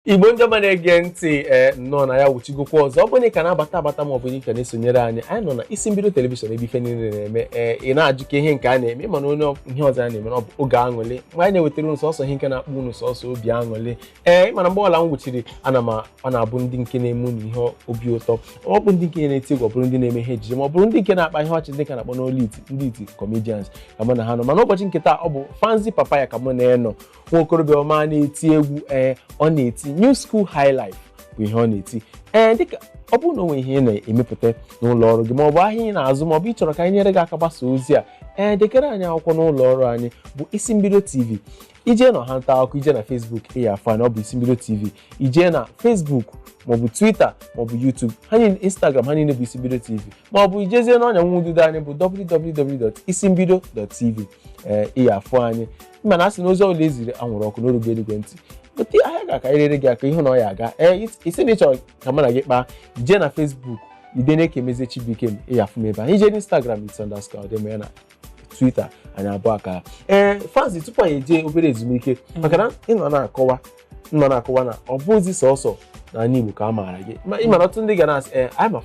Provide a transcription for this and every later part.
Igbo ndị ọma na-ege ntị nọ na ya wuchigokwa ọzọ ọ bụ na ị ka na-abata ma ọ bụ na ị ka na-esonyere anyị nọ na isi mbido telivishọn ebe ife niile na-eme ị na-ajụ ka ihe nke a na-eme mana onye ihe ọzọ a na-eme ọ bụ oge aṅụlị mgbe anyị na-ewetara unu sọsọ ihe nke na-akpọ unu sọsọ obi aṅụlị mana mgbe ọla m gwuchiri ọ na-abụ ndị nke na-eme unu ihe obi ụtọ ọ bụ ndị nke na-eti egwu ọ bụrụ ndị na-eme ihe ejije ma ọ bụrụ ndị nke na-akpa ihe ọchị ndị ka na-akpọ n'olu iti ndị iti comedians ka mụ na ha nọ mana ụbọchị nke taa ọ bụ Fanzy Papaya ka mụ na-enọ nwa okorobịa ọma na-eti egwu ọ na-eti new school high life bụ ihe ọ na-eti dịka ọ bụrụ na onwe ihe ị na-emepụta n'ụlọ ọrụ gị ma ọ bụ ahịa ị na-azụ ma ọ bụ ị chọrọ ka anyị nyere gị aka gbasa ozi a dekere anyị akwụkwọ n'ụlọ ọrụ anyị bụ Isi Mbido TV ije na ọha nta akụkọ ije na Facebook Afọ na ọ bụ Isi Mbido TV ije na Facebook maọbụ Twitter maọbụ YouTube ha niile Instagram ha niile bụ Isi Mbido TV maọbụ ijezie n'ọnya nwududo anyị bụ www.isimbido.tv Afọ anyị mana a sị na ozi ọbụla eziri anwụrụ ọkụ n'orugo eluigwe ntị ote ahịa ga-aka irere gị aka ihe na ọ ya aga isi na ịchọrọ ka mụ na gị kpaa jee na Facebook ide na-ekemezie Chibuike m Afọ m ebe ahụ ije na Instagram @_ọdịmma ya na Twitter anyị abụọ aka Fanzy tupu anyị eje obere ezumike maka na ịnọ na-akọwa na ọ bụzi sọsọ na anyị Igbo ka a maara gị ịmara ọtụtụ ndị ga na-asị anyị ma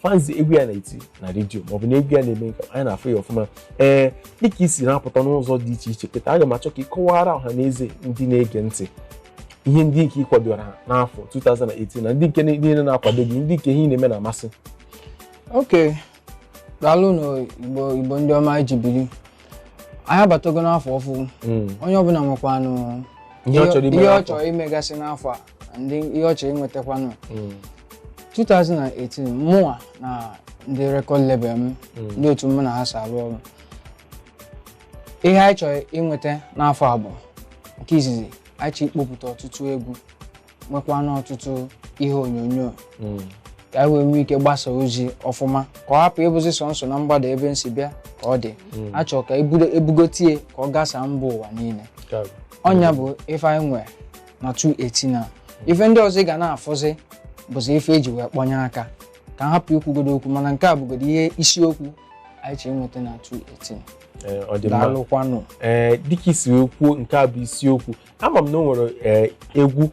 Fanzy egwu ya na-eti na redio maọbụ na egwu ya na-eme nke anyị na-afụ ya ọfụma dịka isi na-apụta n'ụzọ dị iche iche kịta aga m achọ ka ị kọwara ọha na eze ndị na-ege ntị ihe ndị nke ị kwadoro n'afọ 2018 na ndị nke niile na-akwado gị ndị nke ihe ị na-eme na-amasị. Okay, daalụ n'Igbo ndị ọma iji biri anyị abatago n'afọ ọfụ onye ọbụla nwekwanụ ihe ọ chọrọ imegasị n'afọ a ndị ihe ọ chọrọ inwetakwanụ 2018 mụnwa na ndị rekọd lebel m ndị otu mụ na ha si arụ ọrụ ihe anyị chọrọ inweta n'afọ a bụ nke izizi anyị chọrọ ikpopụta ọtụtụ egwu nwekwana ọtụtụ ihe onyonyo ka anyị wee nwee ike gbasa ozi ọfụma ka ọ hapụ ịbụzi sọnsọ na mgbada ebe nsi bịa ka ọ dị a chọrọ ka ebugotie ka ọ gasa mba ụwa niile ọnya bụ ife anyị nwere na 2018 a ife ndị ọzọ ị ga na-afụzi bụzi ife eji wee kpọnye aka ka hapụ ikwugodo okwu mana nke a bụgodo ihe isiokwu anyị chọrọ inweta na 2018 daalụkwanụ dịka isi wee kwuo nke a bụ isiokwu ama m na o nwere egwu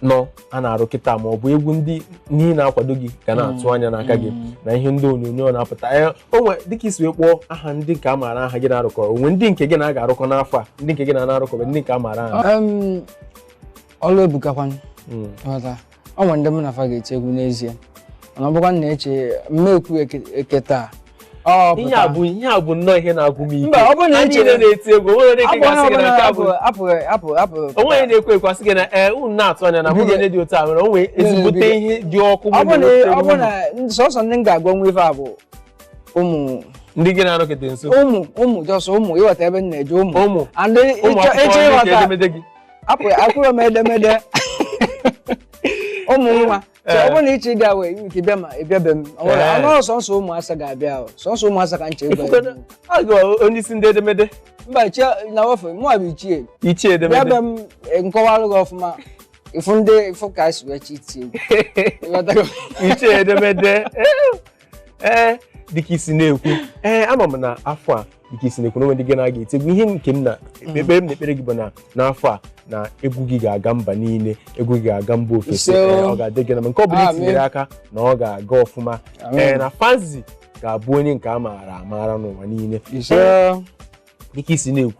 nọ a na-arụ kịta ma ọ bụ egwu ndị n'ihi na-akwado gị ga na-atụ anya n'aka gị na ihe ndị onyonyo na-apụta onwe dịka isi wee kpọọ aha ndị nke a maara aha gị na-arụkọ onwe ndị nke gị na-aga arụkọ n'afọ a ndị nke gị na-arụkọ ndị nke a maara aha ọlụ ebukakwanụ ọ nwere ndị mụ na afa ga-eti egwu n'ezie mana ọ bụkwa na-eche mmekwu eketa ihe a bụ nnọọ ihe na-agụ m ike anyị na-eti egwu onwe na-ekwe ekwasị gị na unu na-atụ anya na bụrụ onye dị otu a nwere onwe ezigbote ihe dị ọkụ ọ bụ na sọsọ ndị m ga-agwa nwa ife a bụ ụmụ ndị gị na-anọkete nso ụmụ jọsọ ụmụ ịghọta ebe m na-eje ụmụ ịchọ ịghọta akwụrụ m edemede ụmụ nwa ọ bụrụ na ịchị ga wee ike bịa ma ịbịabe m ọnụ sọnsọ ụmụasa ga-abịa sọnsọ ụmụasa ka nche onye isi ndị edemede mba chi na ofe mụa bụ ichie edemede bịabe m nkọwarụ gị ọfụma ịfụ ndị ịfụ ka esi wee chi iti egwu ichie edemede dịka isi na-ekwu ama m na afọ a dịka isi na-ekwu n'onwe ndị gị na-aga eti egwu ihe nke m na-ekpere gị bụ na n'afọ a na egwu gị ga-aga mba niile egwu gị ga-aga mba ofesi ọ ga-adị gị na nke ọ bụla itinyere aka na ọ ga-aga ọfụma na Fanzy ga-abụ onye nke a maara amaara n'ụwa niile dịka isi na-ekwu